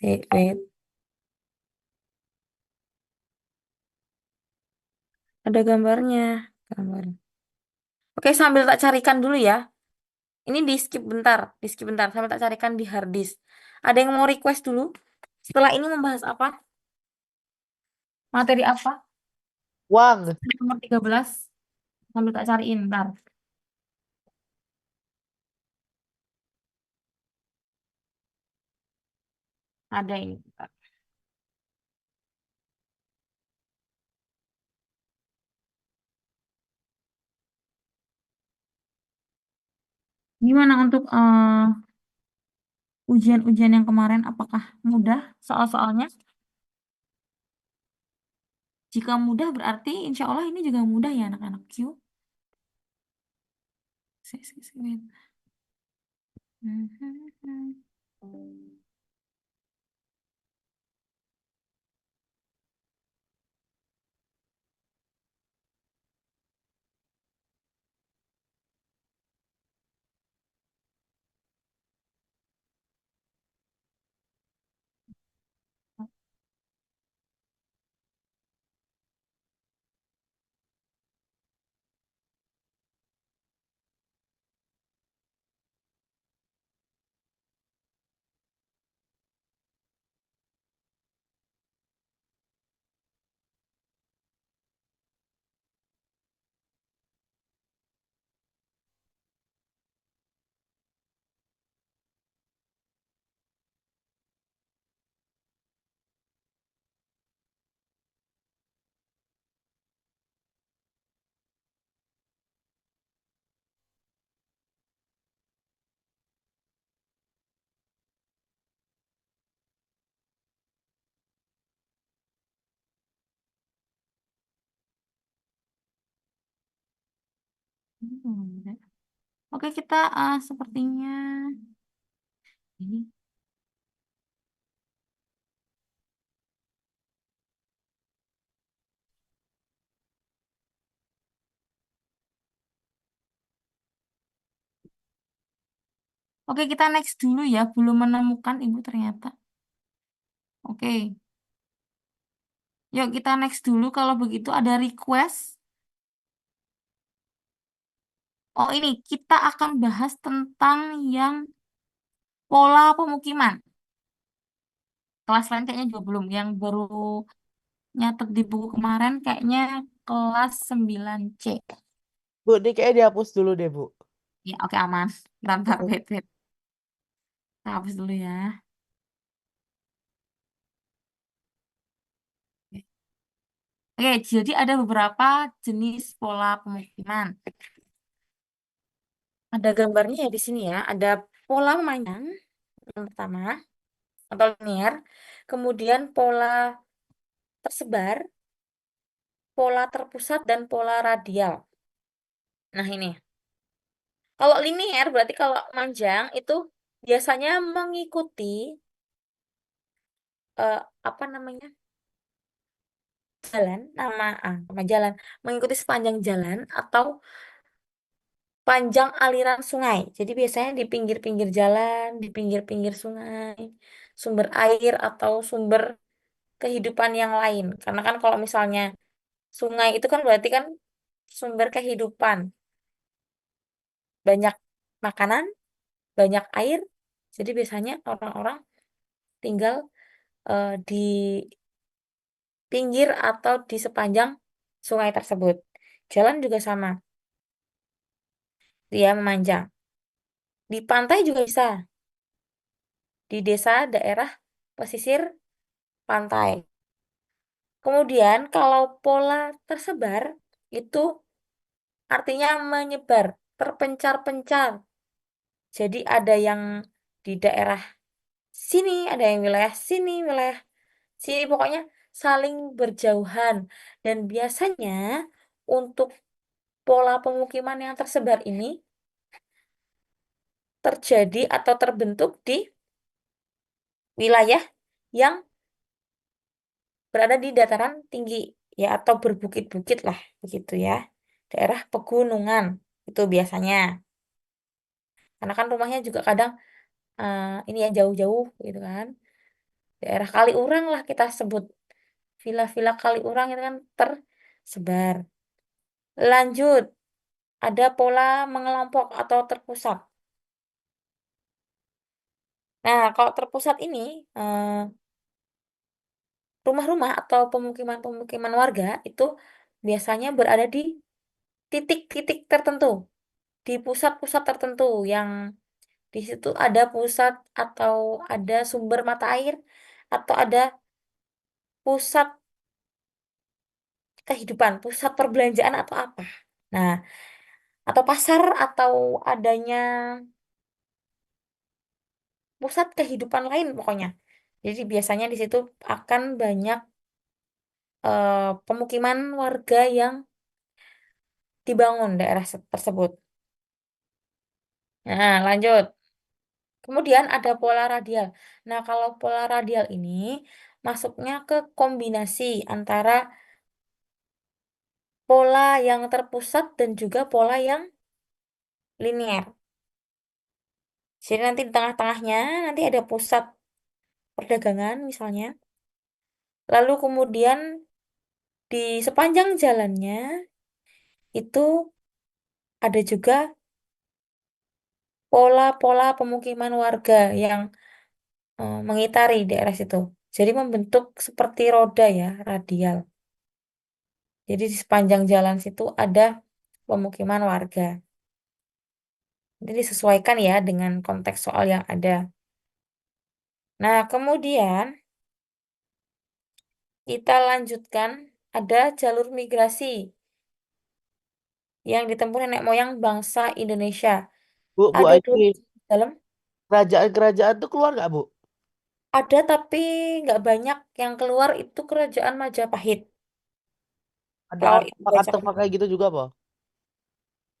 Speaker 1: Wait. Ada gambarnya. Gambar. Oke, sambil tak carikan dulu ya. Ini di skip bentar. Di skip bentar. Sambil tak carikan di hard disk. Ada yang mau request dulu? Setelah ini membahas apa? Materi apa?
Speaker 3: Wang.
Speaker 1: Nomor 13. Sambil tak cariin, bentar. Ada ini. Bentar. Gimana untuk ujian-ujian yang kemarin? Apakah mudah soal-soalnya? Jika mudah berarti insya Allah ini juga mudah ya anak-anak Q. Wait. Oke, kita sepertinya ini. Oke, kita next dulu ya. Belum menemukan Ibu ternyata. Oke. Yuk kita next dulu. Kalau begitu ada request. Oh ini, kita akan bahas tentang yang pola pemukiman. Kelas lain kayaknya juga belum. Yang baru nyatet di buku kemarin kayaknya kelas 9C.
Speaker 3: Bu, ini kayaknya dihapus dulu deh, Bu.
Speaker 1: Ya, oke aman. Bentar, wait. Kita hapus dulu ya. Oke, jadi ada beberapa jenis pola pemukiman. Ada gambarnya ya di sini ya. Ada pola mainan yang pertama atau linear, kemudian pola tersebar, pola terpusat dan pola radial. Nah, ini. Kalau linear berarti kalau manjang itu biasanya mengikuti apa namanya? Jalan, nama jalan, mengikuti sepanjang jalan atau panjang aliran sungai. Jadi biasanya di pinggir-pinggir jalan, di pinggir-pinggir sungai, sumber air atau sumber kehidupan yang lain. Karena kan kalau misalnya Sungai itu kan berarti kan sumber kehidupan. Banyak makanan, banyak air. Jadi biasanya orang-orang tinggal di pinggir atau di sepanjang sungai tersebut. Jalan juga sama, dia memanjang. Di pantai juga bisa, di desa, daerah, pesisir, pantai. Kemudian kalau pola tersebar itu artinya menyebar, terpencar-pencar. Jadi ada yang di daerah sini, ada yang wilayah sini, wilayah sini, pokoknya saling berjauhan. Dan biasanya untuk pola pemukiman yang tersebar ini terjadi atau terbentuk di wilayah yang berada di dataran tinggi ya atau berbukit-bukit lah begitu ya. Daerah pegunungan itu biasanya. Karena kan rumahnya juga kadang ini ya jauh-jauh gitu kan. Daerah Kaliurang lah kita sebut. Villa-villa Kaliurang itu kan tersebar. Lanjut, ada pola mengelompok atau terpusat. Nah, kalau terpusat ini rumah-rumah atau pemukiman-pemukiman warga itu biasanya berada di titik-titik tertentu, di pusat-pusat tertentu yang di situ ada pusat atau ada sumber mata air atau ada pusat kehidupan, pusat perbelanjaan atau apa. Nah, atau pasar atau adanya pusat kehidupan lain pokoknya. Jadi biasanya di situ akan banyak pemukiman warga yang dibangun daerah tersebut. Nah, lanjut. Kemudian ada pola radial. Nah, kalau pola radial ini masuknya ke kombinasi antara pola yang terpusat dan juga pola yang linear. Jadi nanti di tengah-tengahnya nanti ada pusat perdagangan misalnya. Lalu kemudian di sepanjang jalannya itu ada juga pola-pola pemukiman warga yang mengitari daerah situ. Jadi membentuk seperti roda ya, radial. Jadi di sepanjang jalan situ ada pemukiman warga. Jadi disesuaikan ya dengan konteks soal yang ada. Nah, kemudian kita lanjutkan ada jalur migrasi yang ditempuh nenek moyang bangsa Indonesia.
Speaker 3: Bu
Speaker 1: Ada dua
Speaker 3: Aini,
Speaker 1: dalam,
Speaker 3: kerajaan-kerajaan tuh keluar nggak, Bu?
Speaker 1: ada tapi nggak banyak yang keluar itu kerajaan Majapahit.
Speaker 3: Ada
Speaker 1: Kalau itu baca
Speaker 3: artefak-artefak kayak gitu juga, Po?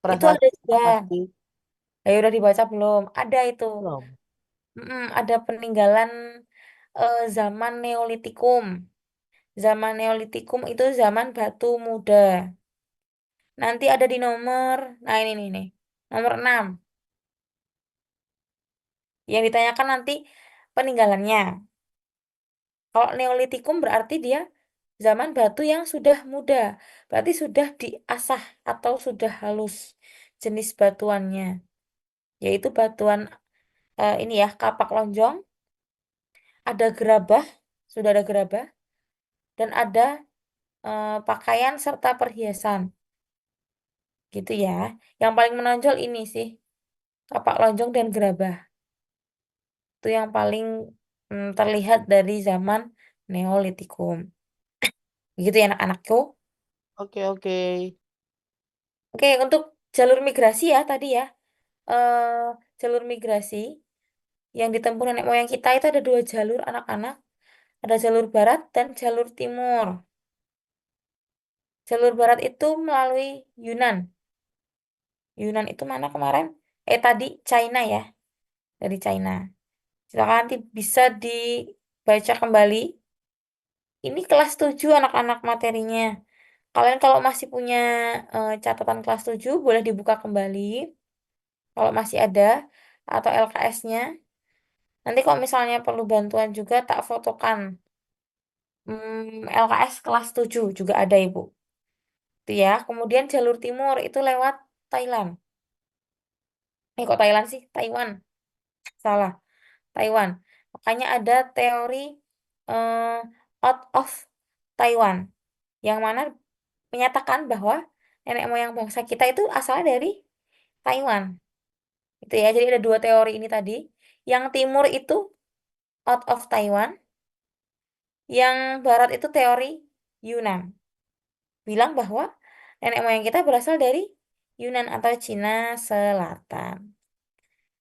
Speaker 1: itu ada juga.
Speaker 3: Prasasti.
Speaker 1: Ayo udah dibaca belum? Ada itu.
Speaker 3: Belum.
Speaker 1: Ada peninggalan zaman Neolitikum. Zaman Neolitikum itu zaman batu muda. Nanti ada di nomor, nah ini nih, nomor 6. Yang ditanyakan nanti peninggalannya. Kalau Neolitikum berarti dia zaman batu yang sudah muda. Berarti sudah diasah atau sudah halus jenis batuannya. Yaitu batuan ini ya, kapak lonjong, ada gerabah, sudah ada gerabah, dan ada pakaian serta perhiasan. Gitu ya. Yang paling menonjol ini sih, kapak lonjong dan gerabah. Itu yang paling terlihat dari zaman Neolitikum. Gitu ya anak-anakku.
Speaker 3: Oke, oke.
Speaker 1: Oke, untuk jalur migrasi ya tadi ya. eh Jalur migrasi yang ditempuh nenek moyang kita itu ada 2 jalur anak-anak. Ada jalur barat dan jalur timur. Jalur barat itu melalui Yunan. Yunan itu mana kemarin? Tadi China ya. Dari China. Silakan nanti bisa dibaca kembali. Ini kelas 7 anak-anak materinya. Kalian kalau masih punya catatan kelas 7 boleh dibuka kembali. Kalau masih ada atau LKS-nya. Nanti kalau misalnya perlu bantuan juga tak fotokan. LKS kelas 7 juga ada Ibu. Itu ya. Kemudian jalur timur itu lewat Thailand. Kok Thailand sih? Taiwan. Salah. Taiwan. Makanya ada teori out of Taiwan yang mana menyatakan bahwa nenek moyang bangsa kita itu asalnya dari Taiwan. Itu ya. Jadi ada dua teori ini tadi. Yang timur itu out of Taiwan, yang barat itu teori Yunan. Bilang bahwa nenek moyang kita berasal dari Yunan atau Cina Selatan.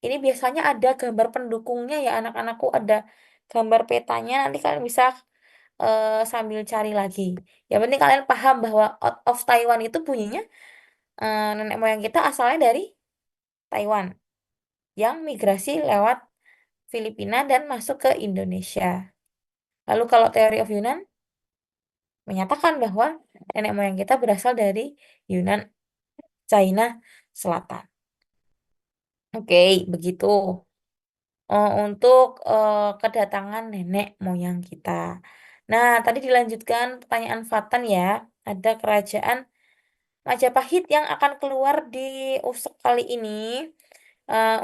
Speaker 1: Ini biasanya ada gambar pendukungnya ya anak-anakku, ada gambar petanya, nanti kalian bisa sambil cari lagi. Yang penting kalian paham bahwa out of Taiwan itu bunyinya nenek moyang kita asalnya dari Taiwan yang migrasi lewat Filipina dan masuk ke Indonesia. Lalu kalau teori of Yunan menyatakan bahwa nenek moyang kita berasal dari Yunan, China Selatan. Oke, begitu. Untuk kedatangan nenek moyang kita. Nah, tadi dilanjutkan pertanyaan Fatan ya. Ada kerajaan Majapahit yang akan keluar di USEK kali ini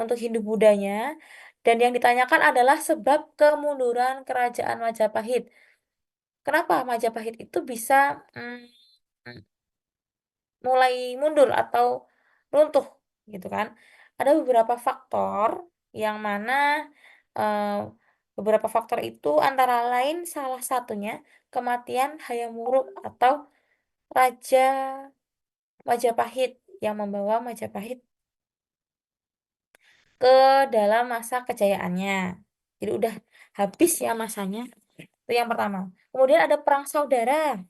Speaker 1: untuk Hindu-Budanya. Dan yang ditanyakan adalah sebab kemunduran kerajaan Majapahit. Kenapa Majapahit itu bisa mulai mundur atau runtuh gitu kan? Ada beberapa faktor yang mana beberapa faktor itu antara lain salah satunya kematian Hayam Wuruk atau Raja Majapahit yang membawa Majapahit ke dalam masa kejayaannya. Jadi udah habis ya masanya. Itu yang pertama. Kemudian ada perang saudara.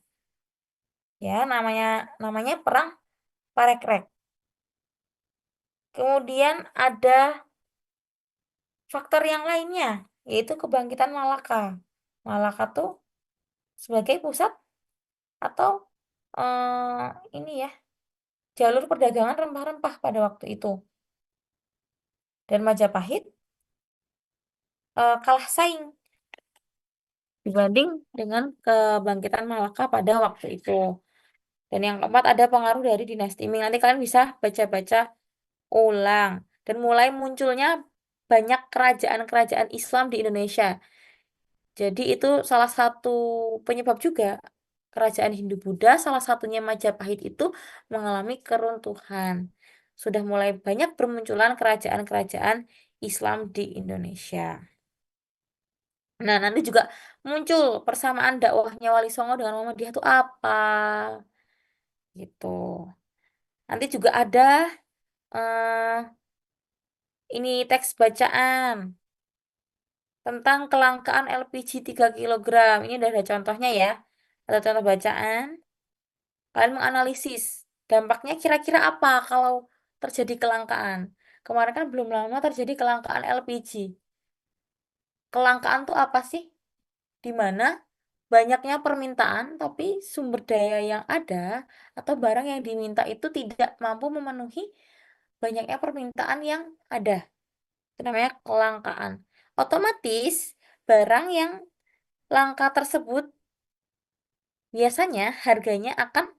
Speaker 1: Ya, namanya perang Parekrek. Kemudian ada faktor yang lainnya, yaitu kebangkitan Malaka. Malaka tuh sebagai pusat atau ini ya, jalur perdagangan rempah-rempah pada waktu itu. Dan Majapahit kalah saing dibanding dengan kebangkitan Malaka pada waktu itu. Dan yang keempat ada pengaruh dari dinasti Ming. Nanti kalian bisa baca-baca ulang. Dan mulai munculnya banyak kerajaan-kerajaan Islam di Indonesia. Jadi itu salah satu penyebab juga kerajaan Hindu-Buddha, salah satunya Majapahit itu mengalami keruntuhan. Sudah mulai banyak bermunculan kerajaan-kerajaan Islam di Indonesia. Nah, nanti juga muncul persamaan dakwahnya Wali Songo dengan Muhammadiyah itu apa? Gitu. Nanti juga ada eh, ini teks bacaan tentang kelangkaan LPG 3 kg. Ini udah ada contohnya ya. Ada contoh bacaan. Kalian menganalisis dampaknya kira-kira apa kalau terjadi kelangkaan. Kemarin kan belum lama terjadi kelangkaan LPG. Kelangkaan tuh apa sih? Di mana banyaknya permintaan tapi sumber daya yang ada atau barang yang diminta itu tidak mampu memenuhi banyaknya permintaan yang ada. Itu namanya kelangkaan. Otomatis barang yang langka tersebut biasanya harganya akan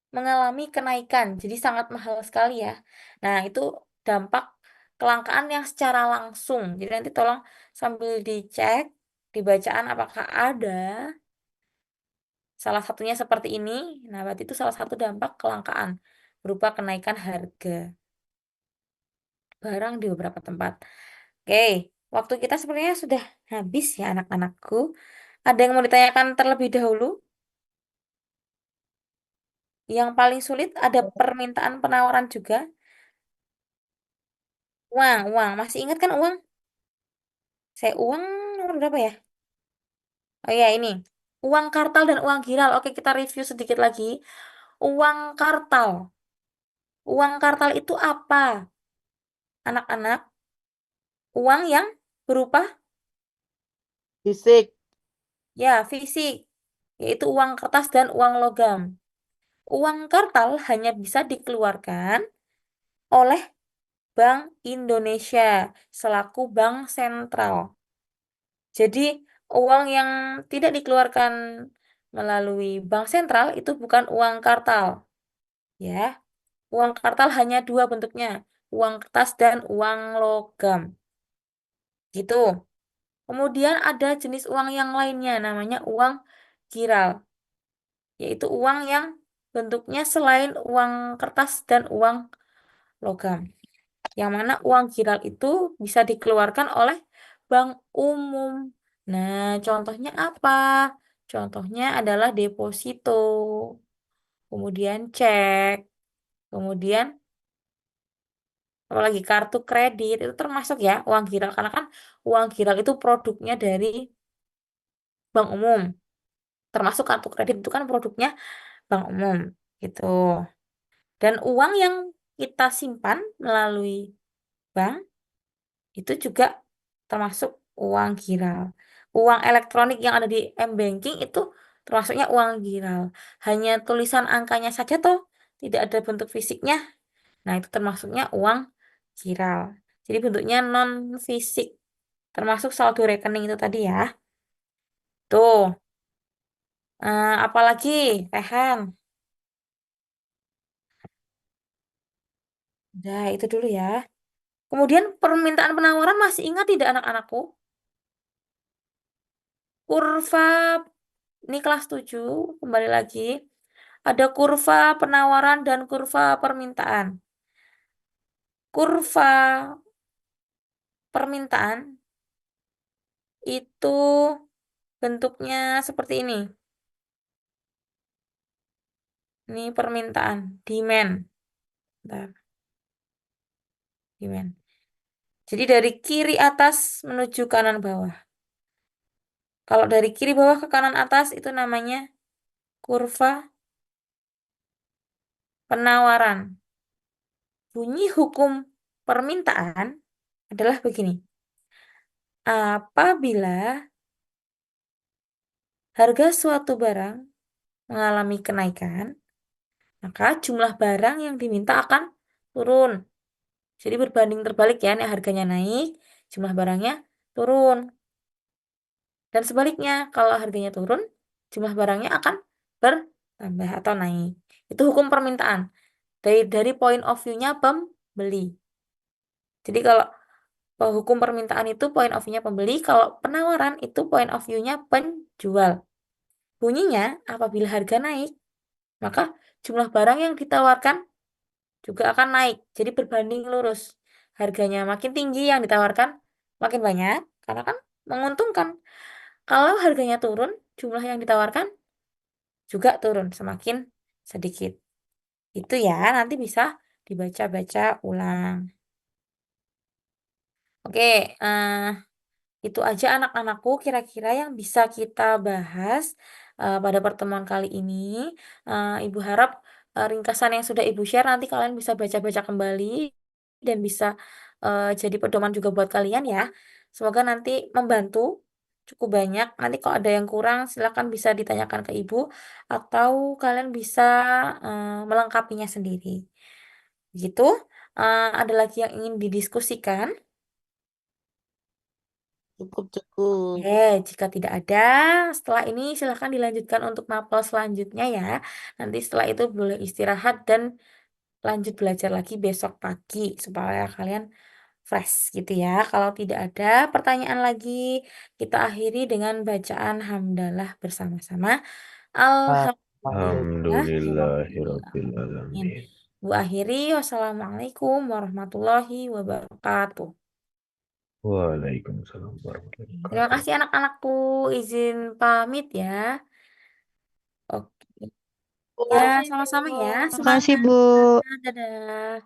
Speaker 1: mengalami kenaikan, jadi sangat mahal sekali ya. Nah, itu dampak kelangkaan yang secara langsung. Jadi nanti tolong sambil dicek di bacaan apakah ada salah satunya seperti ini. Nah, berarti itu salah satu dampak kelangkaan berupa kenaikan harga barang di beberapa tempat. Oke, waktu kita sebenarnya sudah habis ya anak-anakku. Ada yang mau ditanyakan terlebih dahulu? Yang paling sulit ada permintaan penawaran juga. Uang. Masih ingat kan uang? Saya uang nomor berapa ya? Oh ya ini. Uang kartal dan uang giral. Oke, kita review sedikit lagi. Uang kartal. Uang kartal itu apa? Anak-anak, uang yang berupa
Speaker 3: Fisik.
Speaker 1: ya fisik, yaitu uang kertas dan uang logam. Uang kartal hanya bisa dikeluarkan oleh Bank Indonesia selaku bank sentral. Jadi, uang yang tidak dikeluarkan melalui bank sentral itu bukan uang kartal. Ya, uang kartal hanya dua bentuknya, uang kertas dan uang logam. Gitu. Kemudian ada jenis uang yang lainnya, namanya uang giral, yaitu uang yang bentuknya selain uang kertas dan uang logam. Yang mana uang giral itu bisa dikeluarkan oleh bank umum. Nah, contohnya apa? Contohnya adalah deposito, kemudian cek, kemudian apalagi kartu kredit itu termasuk ya uang giral karena kan uang giral itu produknya dari bank umum. Termasuk kartu kredit itu kan produknya bank umum gitu. Dan uang yang kita simpan melalui bank itu juga termasuk uang giral. Uang elektronik yang ada di m-banking itu termasuknya uang giral. Hanya tulisan angkanya saja toh, tidak ada bentuk fisiknya. Nah, itu termasuknya uang giral. Jadi bentuknya non fisik, termasuk saldo rekening itu tadi ya. Tuh, apalagi Rehan. Udah, itu dulu ya. Kemudian permintaan penawaran masih ingat tidak anak-anakku? Kurva, ini kelas 7 kembali lagi. Ada kurva penawaran dan kurva permintaan. Kurva permintaan itu bentuknya seperti ini. Ini permintaan, demand. Bentar, demand. Jadi dari kiri atas menuju kanan bawah. Kalau dari kiri bawah ke kanan atas itu namanya kurva penawaran. Bunyi hukum permintaan adalah begini. Apabila harga suatu barang mengalami kenaikan, maka jumlah barang yang diminta akan turun. Jadi berbanding terbalik ya, nih harganya naik, jumlah barangnya turun. Dan sebaliknya, kalau harganya turun, jumlah barangnya akan bertambah atau naik. Itu hukum permintaan. Dari point of view-nya pembeli. Jadi kalau hukum permintaan itu point of view-nya pembeli, kalau penawaran itu point of view-nya penjual. Bunyinya, apabila harga naik, maka jumlah barang yang ditawarkan juga akan naik. Jadi berbanding lurus. Harganya makin tinggi yang ditawarkan makin banyak, karena kan menguntungkan. Kalau harganya turun, jumlah yang ditawarkan juga turun semakin sedikit. Itu ya, nanti bisa dibaca-baca ulang. Oke, itu aja anak-anakku kira-kira yang bisa kita bahas pada pertemuan kali ini. Ibu harap ringkasan yang sudah Ibu share nanti kalian bisa baca-baca kembali dan bisa jadi pedoman juga buat kalian ya. Semoga nanti membantu cukup banyak. Nanti kalau ada yang kurang silakan bisa ditanyakan ke Ibu atau kalian bisa melengkapinya sendiri. Gitu. Ada lagi yang ingin didiskusikan?
Speaker 3: Cukup.
Speaker 1: Jika tidak ada, setelah ini silahkan dilanjutkan untuk mapel selanjutnya ya. Nanti setelah itu boleh istirahat dan lanjut belajar lagi besok pagi supaya kalian fresh gitu ya. Kalau tidak ada pertanyaan lagi, kita akhiri dengan bacaan hamdalah bersama-sama. Alhamdulillah.
Speaker 5: Alhamdulillahirabbil alamin.
Speaker 1: Bu akhiri, wassalamualaikum warahmatullahi wabarakatuh.
Speaker 5: Waalaikumsalam warahmatullahi
Speaker 1: Terima
Speaker 5: wabarakatuh.
Speaker 1: kasih anak-anakku, izin pamit ya. Oke. Ya,
Speaker 2: Makasih, Bu.
Speaker 1: sama-sama ya.
Speaker 7: Makasih,
Speaker 1: Semangat.
Speaker 7: Bu.
Speaker 1: Dadah.